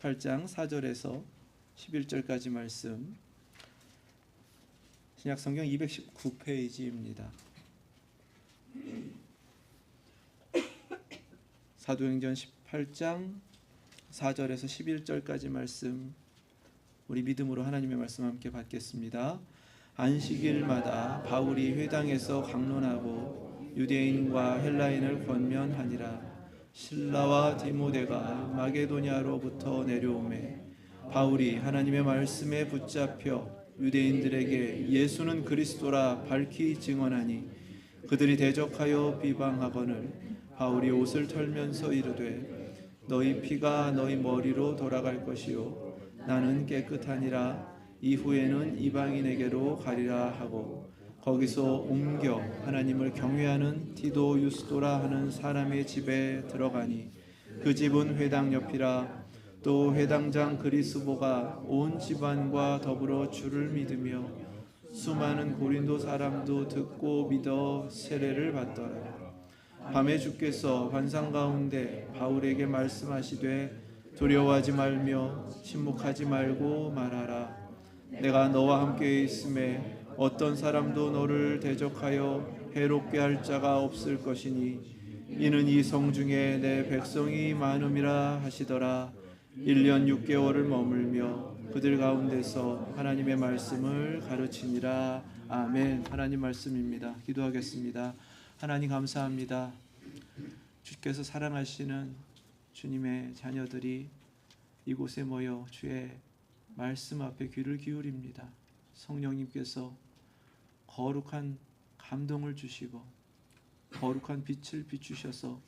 18장 4절에서 11절까지 말씀, 신약성경 219페이지입니다. 사도행전 18장 4절에서 11절까지 말씀, 우리 믿음으로 하나님의 말씀 함께 받겠습니다. 안식일마다 바울이 회당에서 강론하고 유대인과 헬라인을 권면하니라. 실라와 디모데가 마게도냐로부터 내려오매 바울이 하나님의 말씀에 붙잡혀 유대인들에게 예수는 그리스도라 밝히 증언하니 그들이 대적하여 비방하거늘 바울이 옷을 털면서 이르되 너희 피가 너희 머리로 돌아갈 것이요 나는 깨끗하니라. 이후에는 이방인에게로 가리라 하고 거기서 옮겨 하나님을 경외하는 디도 유스도라 하는 사람의 집에 들어가니 그 집은 회당 옆이라. 또 회당장 그리스보가 온 집안과 더불어 주를 믿으며 수많은 고린도 사람도 듣고 믿어 세례를 받더라. 밤에 주께서 환상 가운데 바울에게 말씀하시되 두려워하지 말며 침묵하지 말고 말하라. 내가 너와 함께 있음에 어떤 사람도 너를 대적하여 해롭게 할 자가 없을 것이니 이는 이 성 중에 내 백성이 많음이라 하시더라. 1년 6개월을 머물며 그들 가운데서 하나님의 말씀을 가르치니라. 아멘. 하나님 말씀입니다. 기도하겠습니다. 하나님 감사합니다. 주께서 사랑하시는 주님의 자녀들이 이곳에 모여 주의 말씀 앞에 귀를 기울입니다. 성령님께서 거룩한 감동을 주시고 거룩한 빛을 비추셔서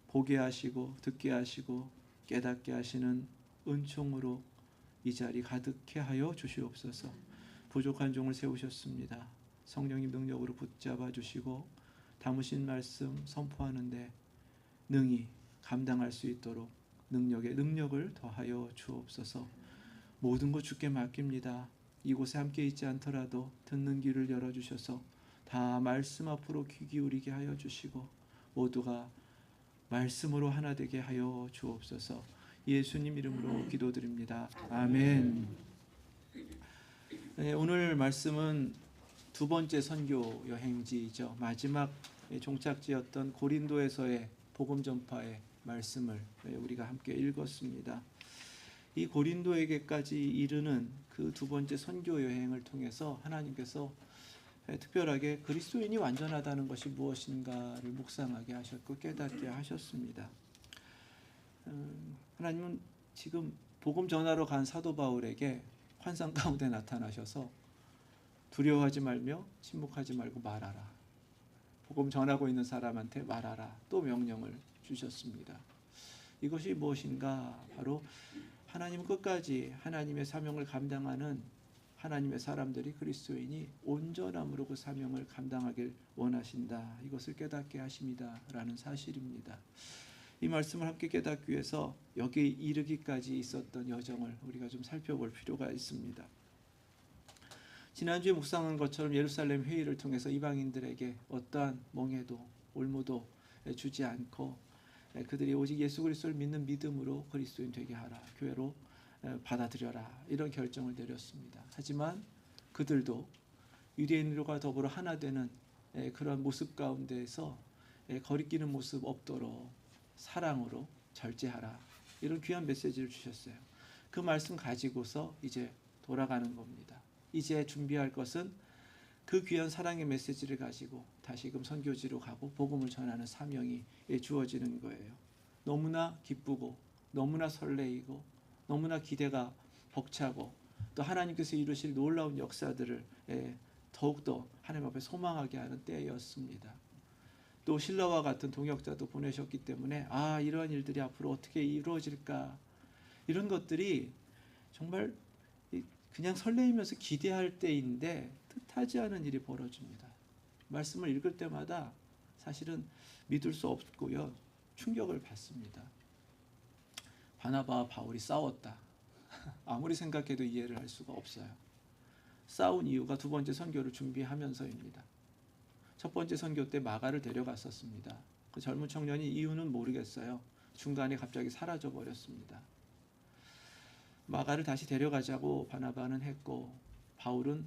보게 하시고 듣게 하시고 깨닫게 하시는 은총으로 이 자리 가득해 하여 주시옵소서. 부족한 종을 세우셨습니다. 성령님 능력으로 붙잡아 주시고 담으신 말씀 선포하는데 능히 감당할 수 있도록 능력에 능력을 더하여 주옵소서. 모든 것 주께 맡깁니다. 이곳에 함께 있지 않더라도 듣는 귀를 열어주셔서 다 말씀 앞으로 귀 기울이게 하여 주시고 모두가 말씀으로 하나 되게 하여 주옵소서. 예수님 이름으로 기도드립니다. 아멘. 네, 오늘 말씀은 두 번째 선교 여행지이죠. 마지막 종착지였던 고린도에서의 복음 전파의 말씀을 우리가 함께 읽었습니다. 이 고린도에게까지 이르는 그 두 번째 선교 여행을 통해서 하나님께서 특별하게 그리스도인이 완전하다는 것이 무엇인가를 묵상하게 하셨고 깨닫게 하셨습니다. 하나님은 지금 복음 전하러 간 사도 바울에게 환상 가운데 나타나셔서 두려워하지 말며 침묵하지 말고 말하라. 복음 전하고 있는 사람한테 말하라. 또 명령을 주셨습니다. 이것이 무엇인가? 바로 하나님은 끝까지 하나님의 사명을 감당하는 하나님의 사람들이 그리스도인이 온전함으로 그 사명을 감당하길 원하신다. 이것을 깨닫게 하십니다. 라는 사실입니다. 이 말씀을 함께 깨닫기 위해서 여기 이르기까지 있었던 여정을 우리가 좀 살펴볼 필요가 있습니다. 지난주에 묵상한 것처럼 예루살렘 회의를 통해서 이방인들에게 어떠한 멍해도 올무도 주지 않고 그들이 오직 예수 그리스도를 믿는 믿음으로 그리스도인 되게 하라. 교회로 받아들여라. 이런 결정을 내렸습니다. 하지만 그들도 유대인들과 더불어 하나 되는 그런 모습 가운데에서 거리끼는 모습 없도록 사랑으로 절제하라. 이런 귀한 메시지를 주셨어요. 그 말씀 가지고서 이제 돌아가는 겁니다. 이제 준비할 것은 그 귀한 사랑의 메시지를 가지고 다시금 선교지로 가고 복음을 전하는 사명이 주어지는 거예요. 너무나 기쁘고 너무나 설레이고 너무나 기대가 벅차고 또 하나님께서 이루실 놀라운 역사들을 더욱더 하나님 앞에 소망하게 하는 때였습니다. 또 신라와 같은 동역자도 보내셨기 때문에 이러한 일들이 앞으로 어떻게 이루어질까, 이런 것들이 정말 그냥 설레이면서 기대할 때인데 뜻하지 않은 일이 벌어집니다. 말씀을 읽을 때마다 사실은 믿을 수 없고요, 충격을 받습니다. 바나바와 바울이 싸웠다. 아무리 생각해도 이해를 할 수가 없어요. 싸운 이유가 두 번째 선교를 준비하면서입니다. 첫 번째 선교 때 마가를 데려갔었습니다. 그 젊은 청년이 이유는 모르겠어요. 중간에 갑자기 사라져 버렸습니다. 마가를 다시 데려가자고 바나바는 했고, 바울은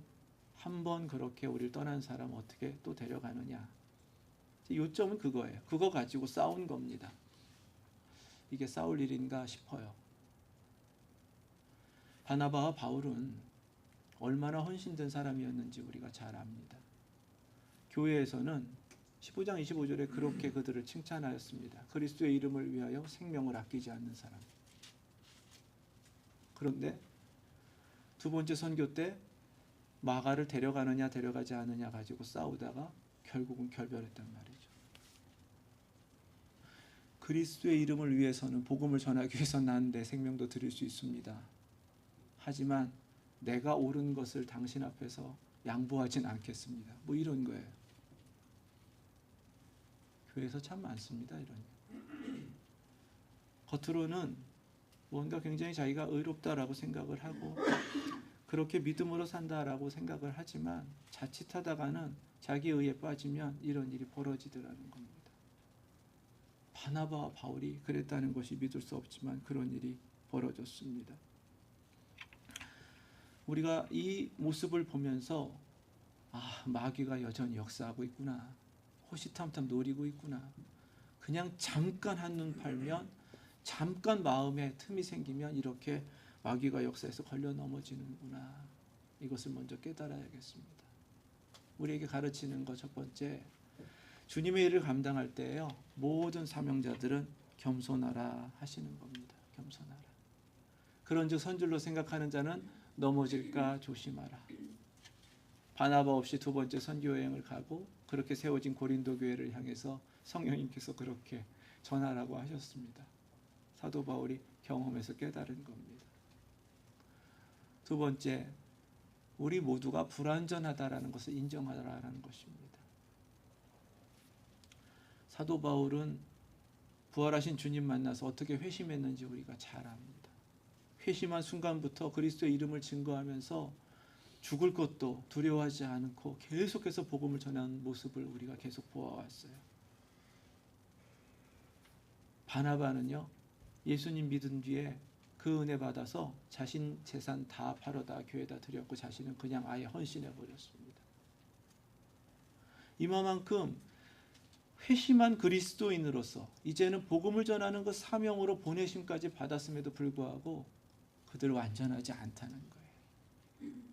한 번 그렇게 우리를 떠난 사람 어떻게 또 데려가느냐. 요점은 그거예요. 그거 가지고 싸운 겁니다. 이게 싸울 일인가 싶어요. 바나바와 바울은 얼마나 헌신된 사람이었는지 우리가 잘 압니다. 교회에서는 15장 25절에 그렇게 그들을 칭찬하였습니다. 그리스도의 이름을 위하여 생명을 아끼지 않는 사람. 그런데 두 번째 선교 때 마가를 데려가느냐 데려가지 않느냐 가지고 싸우다가 결국은 결별했단 말이죠. 그리스도의 이름을 위해서는, 복음을 전하기 위해서 난 내 생명도 드릴 수 있습니다. 하지만 내가 옳은 것을 당신 앞에서 양보하진 않겠습니다. 뭐 이런 거예요. 교회에서 참 많습니다. 이런. 겉으로는 뭔가 굉장히 자기가 의롭다라고 생각을 하고 그렇게 믿음으로 산다라고 생각을 하지만 자칫하다가는 자기 의에 빠지면 이런 일이 벌어지더라는 겁니다. 바나바와 바울이 그랬다는 것이 믿을 수 없지만 그런 일이 벌어졌습니다. 우리가 이 모습을 보면서 마귀가 여전히 역사하고 있구나. 호시탐탐 노리고 있구나. 그냥 잠깐 한눈 팔면, 잠깐 마음에 틈이 생기면 이렇게 마귀가 역사해서 걸려 넘어지는구나. 이것을 먼저 깨달아야겠습니다. 우리에게 가르치는 것 첫 번째, 주님의 일을 감당할 때에요, 모든 사명자들은 겸손하라 하시는 겁니다. 겸손하라. 그런즉 선줄로 생각하는 자는 넘어질까 조심하라. 바나바 없이 두 번째 선교 여행을 가고 그렇게 세워진 고린도 교회를 향해서 성령님께서 그렇게 전하라고 하셨습니다. 사도 바울이 경험해서 깨달은 겁니다. 두 번째, 우리 모두가 불완전하다라는 것을 인정하라는 것입니다. 사도 바울은 부활하신 주님 만나서 어떻게 회심했는지 우리가 잘 압니다. 회심한 순간부터 그리스도의 이름을 증거하면서 죽을 것도 두려워하지 않고 계속해서 복음을 전하는 모습을 우리가 계속 보아왔어요. 바나바는요, 예수님 믿은 뒤에 그 은혜 받아서 자신 재산 다 팔아다 교회에다 드렸고 자신은 그냥 아예 헌신해 버렸습니다. 이만큼 회심한 그리스도인으로서 이제는 복음을 전하는 그 사명으로 보내심까지 받았음에도 불구하고 그들 완전하지 않다는 거예요.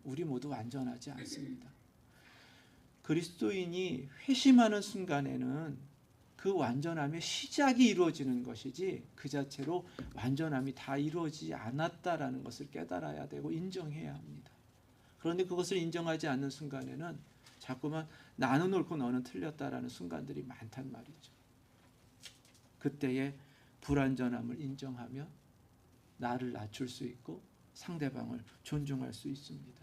우리 모두 완전하지 않습니다. 그리스도인이 회심하는 순간에는 그 완전함의 시작이 이루어지는 것이지 그 자체로 완전함이 다 이루어지지 않았다라는 것을 깨달아야 되고 인정해야 합니다. 그런데 그것을 인정하지 않는 순간에는 자꾸만 나는 옳고 너는 틀렸다라는 순간들이 많단 말이죠. 그때의 불완전함을 인정하면 나를 낮출 수 있고 상대방을 존중할 수 있습니다.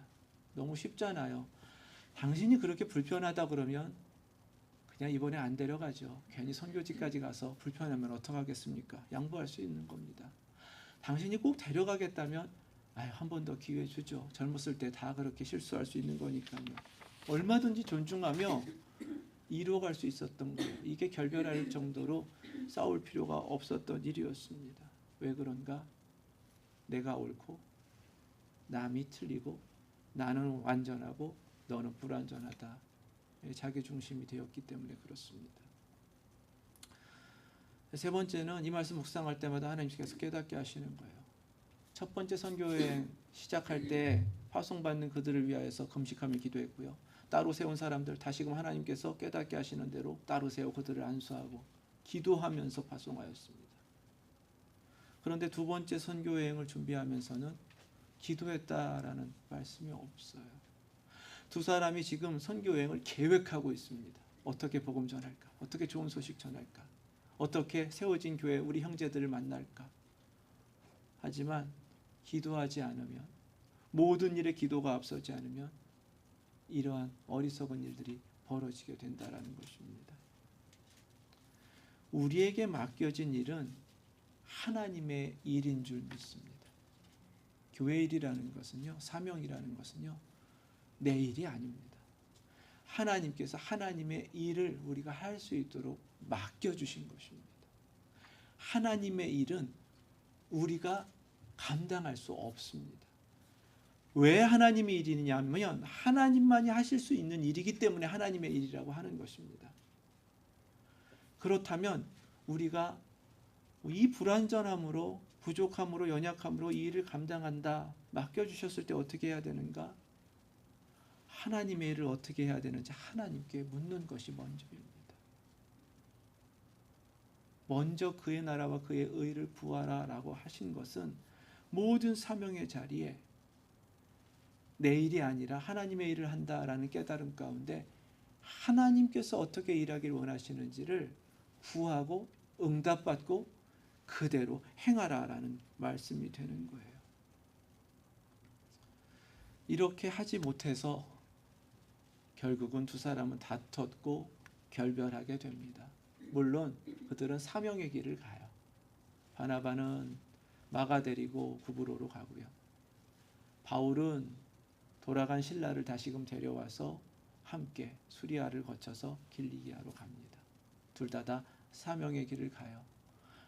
너무 쉽잖아요. 당신이 그렇게 불편하다 그러면 그냥 이번에 안 데려가죠. 괜히 선교지까지 가서 불편하면 어떡하겠습니까? 양보할 수 있는 겁니다. 당신이 꼭 데려가겠다면 한 번 더 기회 주죠. 젊었을 때 다 그렇게 실수할 수 있는 거니까요. 얼마든지 존중하며 이루어갈 수 있었던 거예요. 이게 결별할 정도로 싸울 필요가 없었던 일이었습니다. 왜 그런가? 내가 옳고 남이 틀리고 나는 완전하고 너는 불완전하다. 자기 중심이 되었기 때문에 그렇습니다. 세 번째는 이 말씀 묵상할 때마다 하나님께서 깨닫게 하시는 거예요. 첫 번째 선교여행 시작할 때 파송받는 그들을 위하여서 금식하며 기도했고요. 따로 세운 사람들 다시금 하나님께서 깨닫게 하시는 대로 따로 세워 그들을 안수하고 기도하면서 파송하였습니다. 그런데 두 번째 선교여행을 준비하면서는 기도했다라는 말씀이 없어요. 두 사람이 지금 선교여행을 계획하고 있습니다. 어떻게 복음 전할까? 어떻게 좋은 소식 전할까? 어떻게 세워진 교회 우리 형제들을 만날까? 하지만 기도하지 않으면, 모든 일에 기도가 앞서지 않으면 이러한 어리석은 일들이 벌어지게 된다라는 것입니다. 우리에게 맡겨진 일은 하나님의 일인 줄 믿습니다. 교회 일이라는 것은요, 사명이라는 것은요, 내 일이 아닙니다. 하나님께서 하나님의 일을 우리가 할 수 있도록 맡겨주신 것입니다. 하나님의 일은 우리가 감당할 수 없습니다. 왜 하나님의 일이냐면 하나님만이 하실 수 있는 일이기 때문에 하나님의 일이라고 하는 것입니다. 그렇다면 우리가 이 불완전함으로, 부족함으로, 연약함으로 이 일을 감당한다, 맡겨주셨을 때 어떻게 해야 되는가? 하나님의 일을 어떻게 해야 되는지 하나님께 묻는 것이 먼저입니다. 먼저 그의 나라와 그의 의를 구하라 라고 하신 것은 모든 사명의 자리에 내 일이 아니라 하나님의 일을 한다라는 깨달음 가운데 하나님께서 어떻게 일하기를 원하시는지를 구하고 응답받고 그대로 행하라라는 말씀이 되는 거예요. 이렇게 하지 못해서 결국은 두 사람은 다퉜고 결별하게 됩니다. 물론 그들은 사명의 길을 가요. 바나바는 마가 데리고 구브로로 가고요. 바울은 돌아간 신라를 다시금 데려와서 함께 수리아를 거쳐서 길리기아로 갑니다. 둘 다 사명의 길을 가요.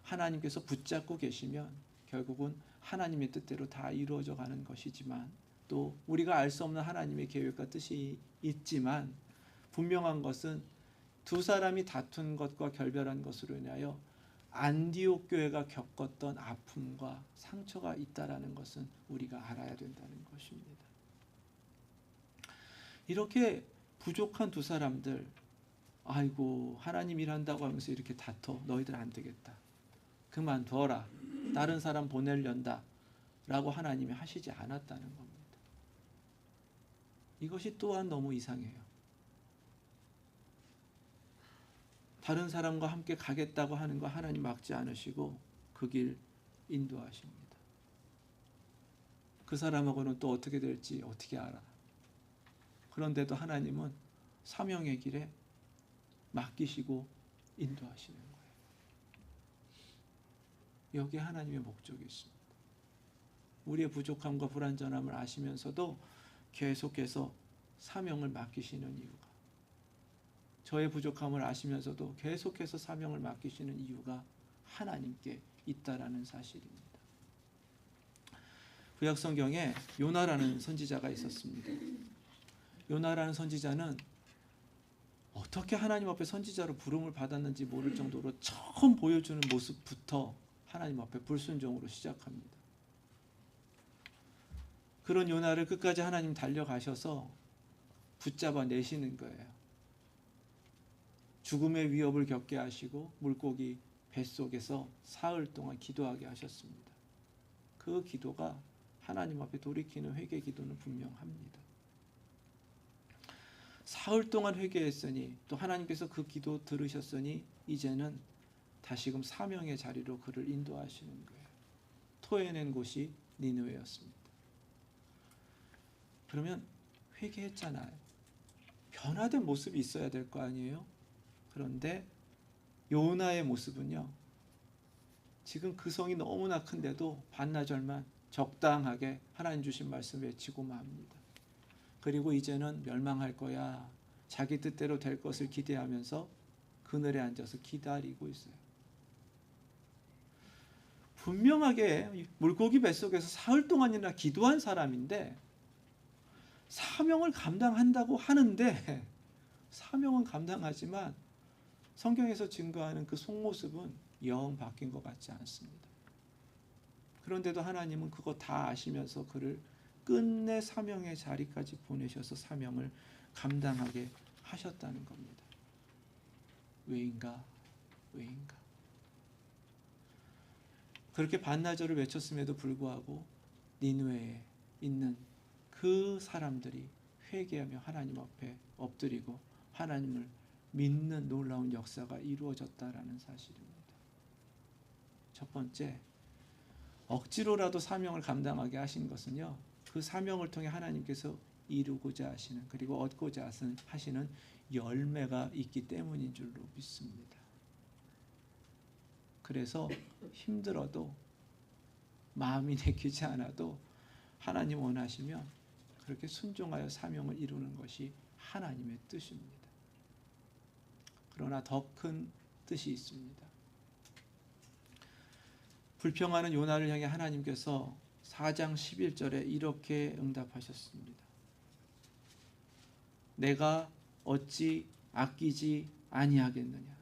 하나님께서 붙잡고 계시면 결국은 하나님의 뜻대로 다 이루어져 가는 것이지만, 또 우리가 알 수 없는 하나님의 계획과 뜻이 있지만, 분명한 것은 두 사람이 다툰 것과 결별한 것으로 인하여 안디옥 교회가 겪었던 아픔과 상처가 있다라는 것은 우리가 알아야 된다는 것입니다. 이렇게 부족한 두 사람들, 아이고 하나님 일한다고 하면서 이렇게 다퉈, 너희들 안 되겠다, 그만둬라, 다른 사람 보내련다 라고 하나님이 하시지 않았다는 겁니다. 이것이 또한 너무 이상해요. 다른 사람과 함께 가겠다고 하는 거 하나님 막지 않으시고 그 길 인도하십니다. 그 사람하고는 또 어떻게 될지 어떻게 알아? 그런데도 하나님은 사명의 길에 맡기시고 인도하시는 거예요. 여기에 하나님의 목적이 있습니다. 우리의 부족함과 불완전함을 아시면서도 계속해서 사명을 맡기시는 이유가, 저의 부족함을 아시면서도 계속해서 사명을 맡기시는 이유가 하나님께 있다라는 사실입니다. 구약 성경에 요나라는 선지자가 있었습니다. 요나라는 선지자는 어떻게 하나님 앞에 선지자로 부름을 받았는지 모를 정도로 처음 보여주는 모습부터 하나님 앞에 불순종으로 시작합니다. 그런 요나를 끝까지 하나님 달려가셔서 붙잡아 내시는 거예요. 죽음의 위협을 겪게 하시고 물고기 뱃속에서 사흘 동안 기도하게 하셨습니다. 그 기도가 하나님 앞에 돌이키는 회개 기도는 분명합니다. 사흘 동안 회개했으니, 또 하나님께서 그 기도 들으셨으니 이제는 다시금 사명의 자리로 그를 인도하시는 거예요. 토해낸 곳이 니느웨였습니다. 그러면 회개했잖아요. 변화된 모습이 있어야 될 거 아니에요? 그런데 요나의 모습은요, 지금 그 성이 너무나 큰데도 반나절만 적당하게 하나님 주신 말씀 외치고 맙니다. 그리고 이제는 멸망할 거야, 자기 뜻대로 될 것을 기대하면서 그늘에 앉아서 기다리고 있어요. 분명하게 물고기 뱃속에서 사흘 동안이나 기도한 사람인데, 사명을 감당한다고 하는데, 사명은 감당하지만 성경에서 증거하는 그 속모습은 영 바뀐 것 같지 않습니다. 그런데도 하나님은 그거 다 아시면서 그를 끝내 사명의 자리까지 보내셔서 사명을 감당하게 하셨다는 겁니다. 왜인가? 왜인가? 그렇게 반나절을 외쳤음에도 불구하고 니느웨에 있는 그 사람들이 회개하며 하나님 앞에 엎드리고 하나님을 믿는 놀라운 역사가 이루어졌다라는 사실입니다. 첫 번째, 억지로라도 사명을 감당하게 하신 것은요, 그 사명을 통해 하나님께서 이루고자 하시는, 그리고 얻고자 하시는 열매가 있기 때문인 줄로 믿습니다. 그래서 힘들어도, 마음이 내키지 않아도 하나님 원하시면 그렇게 순종하여 사명을 이루는 것이 하나님의 뜻입니다. 그러나 더 큰 뜻이 있습니다. 불평하는 요나를 향해 하나님께서 4장 11절에 이렇게 응답하셨습니다. 내가 어찌 아끼지 아니하겠느냐.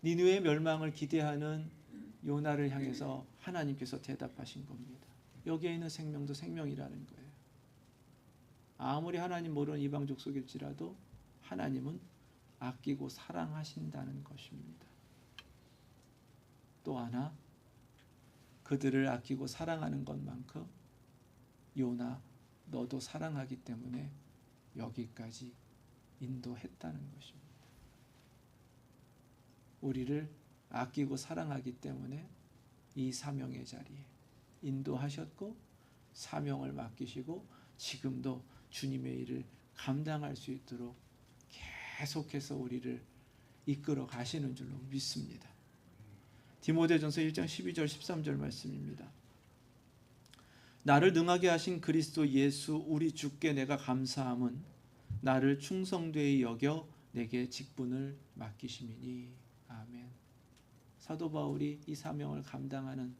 니느웨의 멸망을 기대하는 요나를 향해서 하나님께서 대답하신 겁니다. 여기에 있는 생명도 생명이라는 거예요. 아무리 하나님 모르는 이방 족속일지라도 하나님은 아끼고 사랑하신다는 것입니다. 또 하나, 그들을 아끼고 사랑하는 것만큼 요나 너도 사랑하기 때문에 여기까지 인도했다는 것입니다. 우리를 아끼고 사랑하기 때문에 이 사명의 자리에 인도하셨고 사명을 맡기시고 지금도 주님의 일을 감당할 수 있도록 계속해서 우리를 이끌어 가시는 줄로 믿습니다. 디모데전서 1장 12절 13절 말씀입니다. 나를 능하게 하신 그리스도 예수 우리 주께 내가 감사함은 나를 충성되이 여겨 내게 직분을 맡기심이니. 아멘. 사도 바울이 이 사명을 감당하는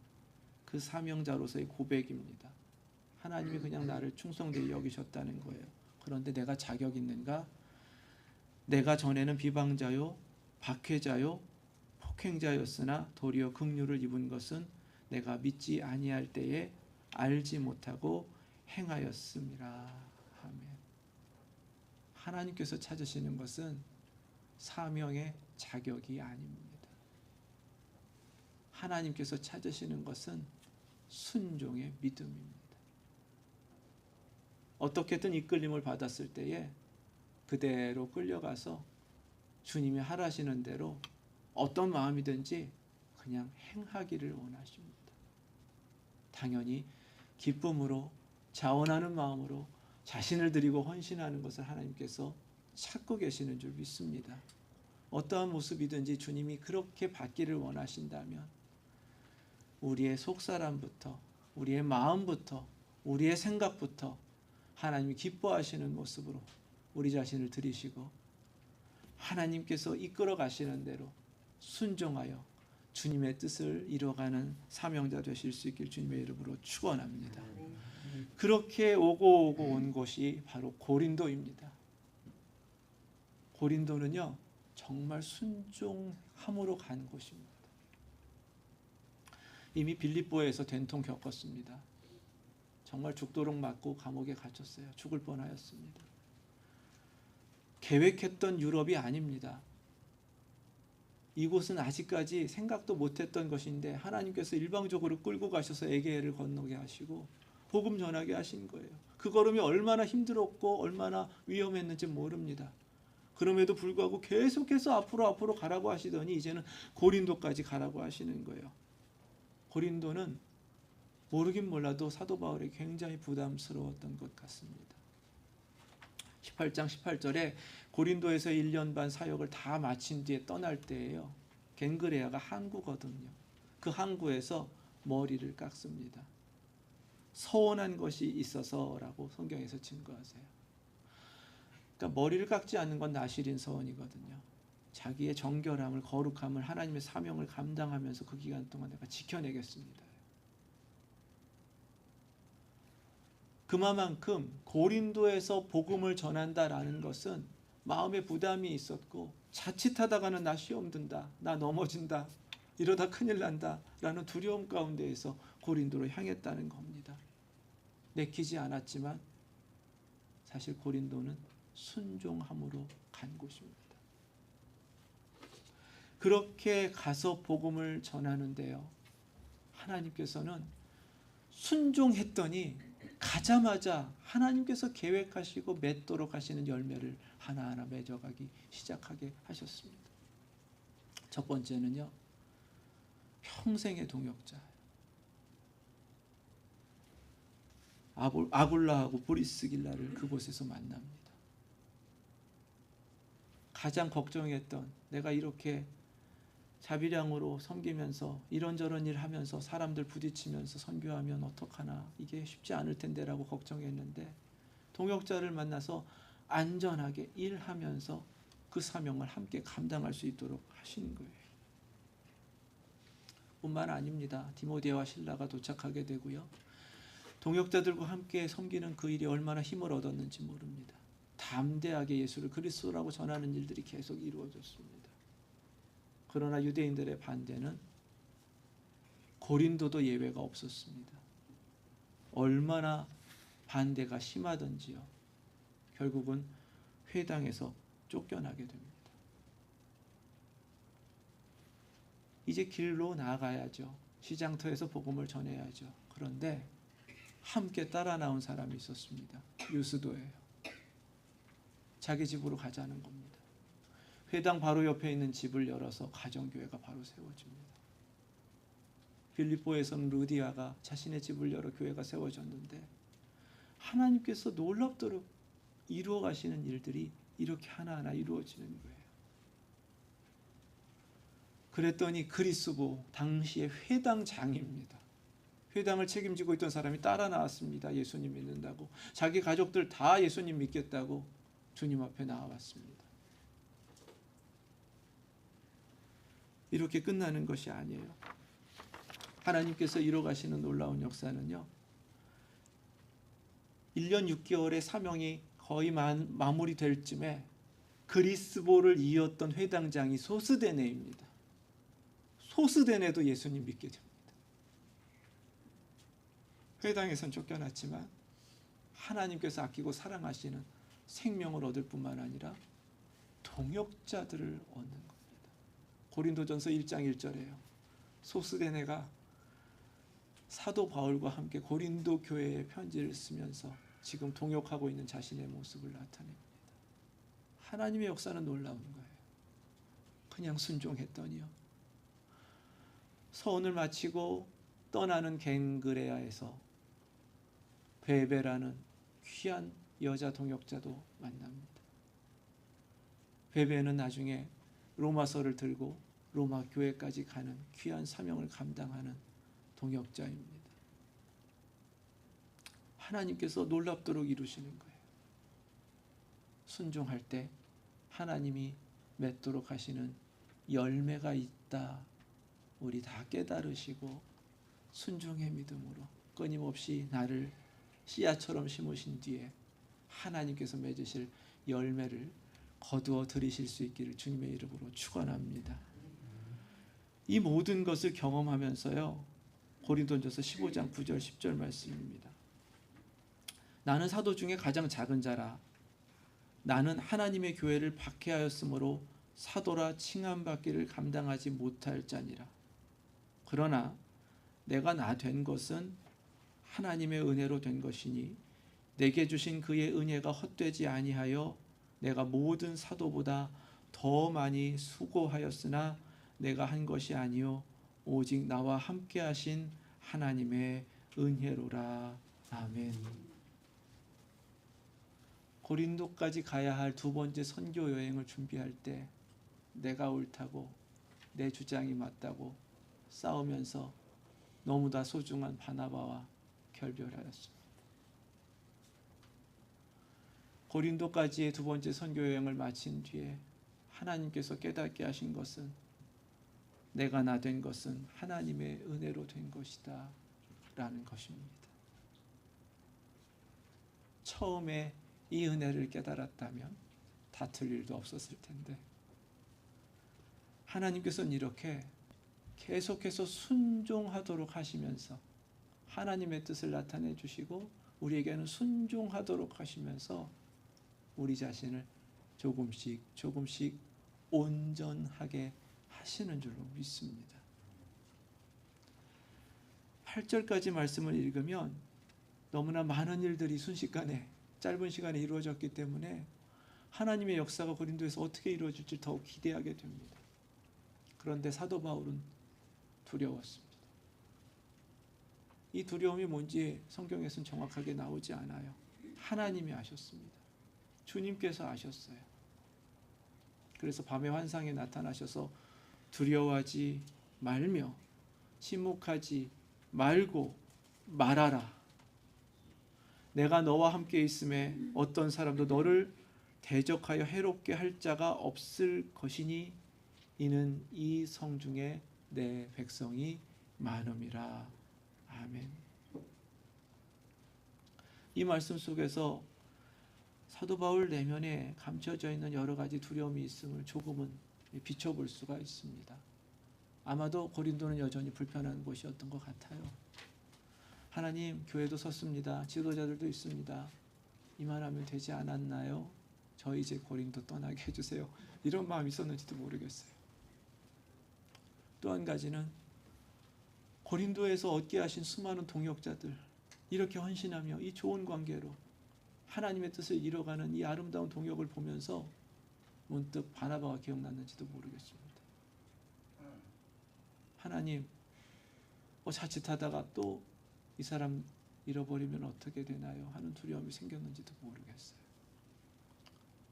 그 사명자로서의 고백입니다. 하나님이 그냥 나를 충성되이 여기셨다는 거예요. 그런데 내가 자격 있는가? 내가 전에는 비방자요 박해자요 폭행자였으나 도리어 긍휼을 입은 것은 내가 믿지 아니할 때에 알지 못하고 행하였음이라. 아멘. 하나님께서 찾으시는 것은 사명의 자격이 아닙니다. 하나님께서 찾으시는 것은 순종의 믿음입니다. 어떻게든 이끌림을 받았을 때에 그대로 끌려가서 주님이 하라시는 대로 어떤 마음이든지 그냥 행하기를 원하십니다. 당연히 기쁨으로 자원하는 마음으로 자신을 드리고 헌신하는 것을 하나님께서 찾고 계시는 줄 믿습니다. 어떠한 모습이든지 주님이 그렇게 받기를 원하신다면 우리의 속사람부터 우리의 마음부터 우리의 생각부터 하나님이 기뻐하시는 모습으로 우리 자신을 드리시고 하나님께서 이끌어 가시는 대로 순종하여 주님의 뜻을 이뤄가는 사명자 되실 수 있길 주님의 이름으로 축원합니다. 그렇게 오고 온 곳이 바로 고린도입니다. 고린도는요 정말 순종함으로 간 곳입니다. 이미 빌립보에서 된통 겪었습니다. 정말 죽도록 맞고 감옥에 갇혔어요. 죽을 뻔하였습니다. 계획했던 유럽이 아닙니다. 이곳은 아직까지 생각도 못했던 것인데 하나님께서 일방적으로 끌고 가셔서 에게해를 건너게 하시고 복음 전하게 하신 거예요. 그 걸음이 얼마나 힘들었고 얼마나 위험했는지 모릅니다. 그럼에도 불구하고 계속해서 앞으로 가라고 하시더니 이제는 고린도까지 가라고 하시는 거예요. 고린도는 모르긴 몰라도 사도 바울이 굉장히 부담스러웠던 것 같습니다. 18장 18절에 고린도에서 1년 반 사역을 다 마친 뒤에 떠날 때예요. 겐그레아가 항구거든요. 그 항구에서 머리를 깎습니다. 서운한 것이 있어서라고 성경에서 증거하세요. 그러니까 머리를 깎지 않는 건 나실인 서원이거든요. 자기의 정결함을 거룩함을 하나님의 사명을 감당하면서 그 기간 동안 내가 지켜내겠습니다. 그만큼 고린도에서 복음을 전한다라는 것은 마음에 부담이 있었고 자칫하다가는 나 시험 든다, 나 넘어진다, 이러다 큰일 난다 라는 두려움 가운데에서 고린도로 향했다는 겁니다. 내키지 않았지만 사실 고린도는 순종함으로 간 곳입니다. 그렇게 가서 복음을 전하는데요, 하나님께서는 순종했더니 가자마자 하나님께서 계획하시고 맺도록 하시는 열매를 하나하나 맺어가기 시작하게 하셨습니다. 첫 번째는요, 평생의 동역자 아굴라하고 브리스길라를 그곳에서 만납니다. 가장 걱정했던, 내가 이렇게 자비량으로 섬기면서 이런저런 일 하면서 사람들 부딪히면서 선교하면 어떡하나, 이게 쉽지 않을 텐데라고 걱정했는데 동역자를 만나서 안전하게 일하면서 그 사명을 함께 감당할 수 있도록 하신 거예요. 뿐만 아닙니다. 디모데와 실라가 도착하게 되고요. 동역자들과 함께 섬기는 그 일이 얼마나 힘을 얻었는지 모릅니다. 담대하게 예수를 그리스도라고 전하는 일들이 계속 이루어졌습니다. 그러나 유대인들의 반대는 고린도도 예외가 없었습니다. 얼마나 반대가 심하던지요. 결국은 회당에서 쫓겨나게 됩니다. 이제 길로 나아가야죠. 시장터에서 복음을 전해야죠. 그런데 함께 따라 나온 사람이 있었습니다. 유스도예요. 자기 집으로 가자는 겁니다. 회당 바로 옆에 있는 집을 열어서 가정교회가 바로 세워집니다. 빌립보에서는 루디아가 자신의 집을 열어 교회가 세워졌는데 하나님께서 놀랍도록 이루어 가시는 일들이 이렇게 하나하나 이루어지는 거예요. 그랬더니 그리스보 당시의 회당장입니다. 회당을 책임지고 있던 사람이 따라 나왔습니다. 예수님 믿는다고. 자기 가족들 다 예수님 믿겠다고 주님 앞에 나와왔습니다. 이렇게 끝나는 것이 아니에요. 하나님께서 이뤄가시는 놀라운 역사는요. 1년 6개월의 사명이 거의 마무리될 쯤에 그리스보를 이었던 회당장이 소스데네입니다. 소스데네도 예수님 믿게 됩니다. 회당에선 쫓겨났지만 하나님께서 아끼고 사랑하시는 생명을 얻을 뿐만 아니라 동역자들을 얻는 겁니다. 고린도전서 1장 1절에요. 소스데네가 사도 바울과 함께 고린도 교회에 편지를 쓰면서 지금 동역하고 있는 자신의 모습을 나타냅니다. 하나님의 역사는 놀라운 거예요. 그냥 순종했더니요. 서원을 마치고 떠나는 갱그레아에서 베베라는 귀한 여자 동역자도 만납니다. 베베는 나중에 로마서를 들고 로마 교회까지 가는 귀한 사명을 감당하는 동역자입니다. 하나님께서 놀랍도록 이루시는 거예요. 순종할 때 하나님이 맺도록 하시는 열매가 있다. 우리 다 깨달으시고 순종의 믿음으로 끊임없이 나를 씨앗처럼 심으신 뒤에 하나님께서 맺으실 열매를 거두어 들이실 수 있기를 주님의 이름으로 축원합니다. 이 모든 것을 경험하면서요. 고린도전서 15장 9절 10절 말씀입니다. 나는 사도 중에 가장 작은 자라. 나는 하나님의 교회를 박해하였으므로 사도라 칭함받기를 감당하지 못할 자니라. 그러나 내가 나 된 것은 하나님의 은혜로 된 것이니 내게 주신 그의 은혜가 헛되지 아니하여 내가 모든 사도보다 더 많이 수고하였으나 내가 한 것이 아니요 오직 나와 함께 하신 하나님의 은혜로라. 아멘. 고린도까지 가야 할 두 번째 선교 여행을 준비할 때 내가 옳다고 내 주장이 맞다고 싸우면서 너무나 소중한 바나바와 결별하였습니다. 고린도까지의 두 번째 선교 여행을 마친 뒤에 하나님께서 깨닫게 하신 것은 내가 나 된 것은 하나님의 은혜로 된 것이다 라는 것입니다. 처음에 이 은혜를 깨달았다면 다툴 일도 없었을 텐데 하나님께서는 이렇게 계속해서 순종하도록 하시면서 하나님의 뜻을 나타내 주시고 우리에게는 순종하도록 하시면서 우리 자신을 조금씩 조금씩 온전하게 하시는 줄로 믿습니다. 8절까지 말씀을 읽으면 너무나 많은 일들이 순식간에 짧은 시간에 이루어졌기 때문에 하나님의 역사가 고린도에서 어떻게 이루어질지 더욱 기대하게 됩니다. 그런데 사도 바울은 두려웠습니다. 이 두려움이 뭔지 성경에서는 정확하게 나오지 않아요. 하나님이 아셨습니다. 주님께서 아셨어요. 그래서 밤의 환상에 나타나셔서 두려워하지 말며 침묵하지 말고 말하라. 내가 너와 함께 있음에 어떤 사람도 너를 대적하여 해롭게 할 자가 없을 것이니 이는 이 성중에 내 백성이 많음이라. 아멘. 이 말씀 속에서 사도 바울 내면에 감춰져 있는 여러 가지 두려움이 있음을 조금은 비춰볼 수가 있습니다. 아마도 고린도는 여전히 불편한 곳이었던 것 같아요. 하나님, 교회도 섰습니다. 지도자들도 있습니다. 이만하면 되지 않았나요? 저 이제 고린도 떠나게 해주세요. 이런 마음이 있었는지도 모르겠어요. 또 한 가지는 고린도에서 얻게 하신 수많은 동역자들, 이렇게 헌신하며 이 좋은 관계로 하나님의 뜻을 이뤄가는 이 아름다운 동역을 보면서 문득 바나바가 기억났는지도 모르겠습니다. 하나님, 자칫하다가 또 이 사람 잃어버리면 어떻게 되나요? 하는 두려움이 생겼는지도 모르겠어요.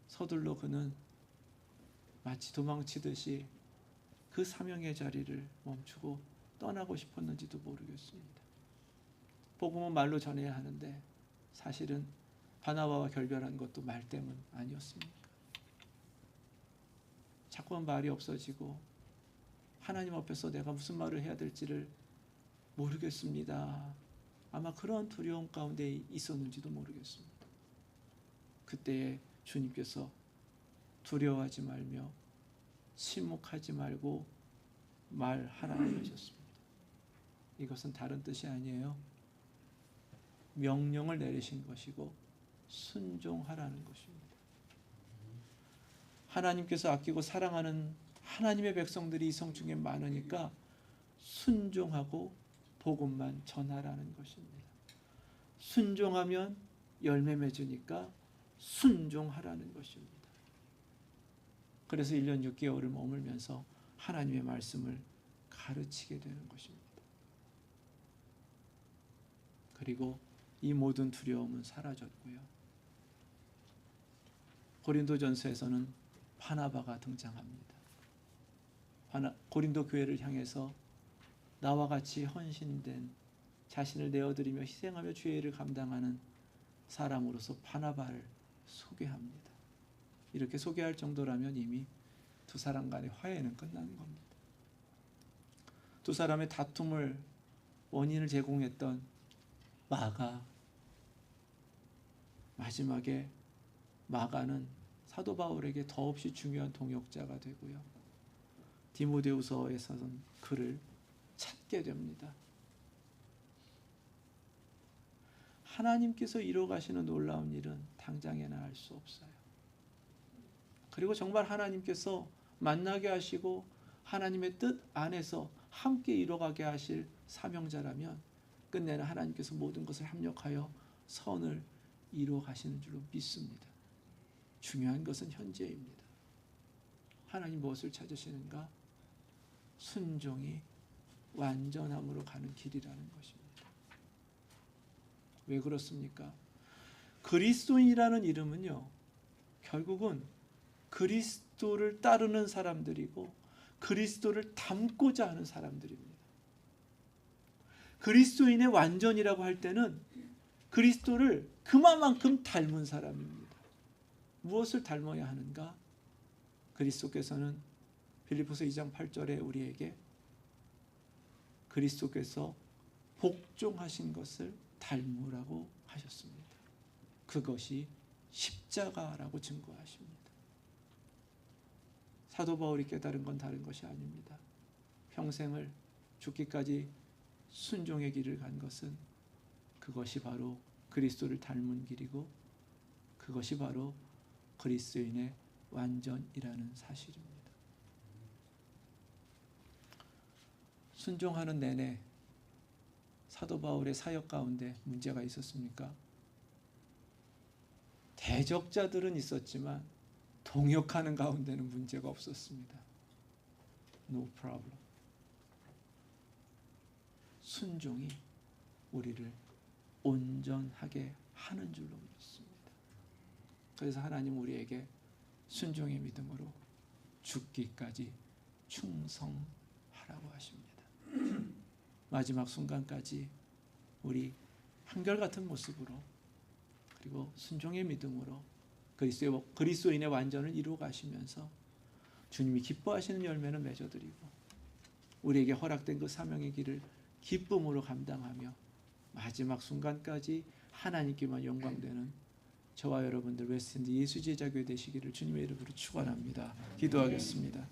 서둘러 그는 마치 도망치듯이 그 사명의 자리를 멈추고 떠나고 싶었는지도 모르겠습니다. 복음은 말로 전해야 하는데 사실은 바나바와 결별한 것도 말 때문 아니었습니까? 자꾸만 말이 없어지고 하나님 앞에서 내가 무슨 말을 해야 될지를 모르겠습니다. 아마 그런 두려움 가운데 있었는지도 모르겠습니다. 그때에 주님께서 두려워하지 말며 침묵하지 말고 말하라고 하셨습니다. 이것은 다른 뜻이 아니에요. 명령을 내리신 것이고 순종하라는 것입니다. 하나님께서 아끼고 사랑하는 하나님의 백성들이 이 성 중에 많으니까 순종하고 복음만 전하라는 것입니다. 순종하면 열매 맺으니까 순종하라는 것입니다. 그래서 1년 6개월을 머물면서 하나님의 말씀을 가르치게 되는 것입니다. 그리고 이 모든 두려움은 사라졌고요. 고린도전서에서는 바나바가 등장합니다. 고린도 교회를 향해서 나와 같이 헌신된, 자신을 내어드리며 희생하며 주의 일을 감당하는 사람으로서 바나바를 소개합니다. 이렇게 소개할 정도라면 이미 두 사람 간의 화해는 끝나는 겁니다. 두 사람의 다툼을 원인을 제공했던 마가, 마지막에 마가는 사도 바울에게 더없이 중요한 동역자가 되고요. 디모데후서에서는 그를 찾게 됩니다. 하나님께서 이루어가시는 놀라운 일은 당장에는 알 수 없어요. 그리고 정말 하나님께서 만나게 하시고 하나님의 뜻 안에서 함께 이루어가게 하실 사명자라면 끝내는 하나님께서 모든 것을 합력하여 선을 이루어가시는 줄로 믿습니다. 중요한 것은 현재입니다. 하나님 무엇을 찾으시는가? 순종이 완전함으로 가는 길이라는 것입니다. 왜 그렇습니까? 그리스도인이라는 이름은요, 결국은 그리스도를 따르는 사람들이고 그리스도를 닮고자 하는 사람들입니다. 그리스도인의 완전이라고 할 때는 그리스도를 그만큼 닮은 사람입니다. 무엇을 닮아야 하는가? 그리스도께서는 빌립보서 2장 8절에 우리에게 그리스도께서 복종하신 것을 닮으라고 하셨습니다. 그것이 십자가라고 증거하십니다. 사도 바울이 깨달은 건 다른 것이 아닙니다. 평생을 죽기까지 순종의 길을 간 것은 그것이 바로 그리스도를 닮은 길이고 그것이 바로 그리스도인의 완전이라는 사실입니다. 순종하는 내내 사도 바울의 사역 가운데 문제가 있었습니까? 대적자들은 있었지만 동역하는 가운데는 문제가 없었습니다. No problem. 순종이 우리를 온전하게 하는 줄로 믿습니다. 그래서 하나님 우리에게 순종의 믿음으로 죽기까지 충성하라고 하십니다. 마지막 순간까지 우리 한결같은 모습으로 그리고 순종의 믿음으로 그리스도인의 완전을 이루어 가시면서 주님이 기뻐하시는 열매는 맺어드리고 우리에게 허락된 그 사명의 길을 기쁨으로 감당하며 마지막 순간까지 하나님께만 영광되는 저와 여러분들 웨스트엔드 예수제자교회 되시기를 주님의 이름으로 축원합니다. 기도하겠습니다.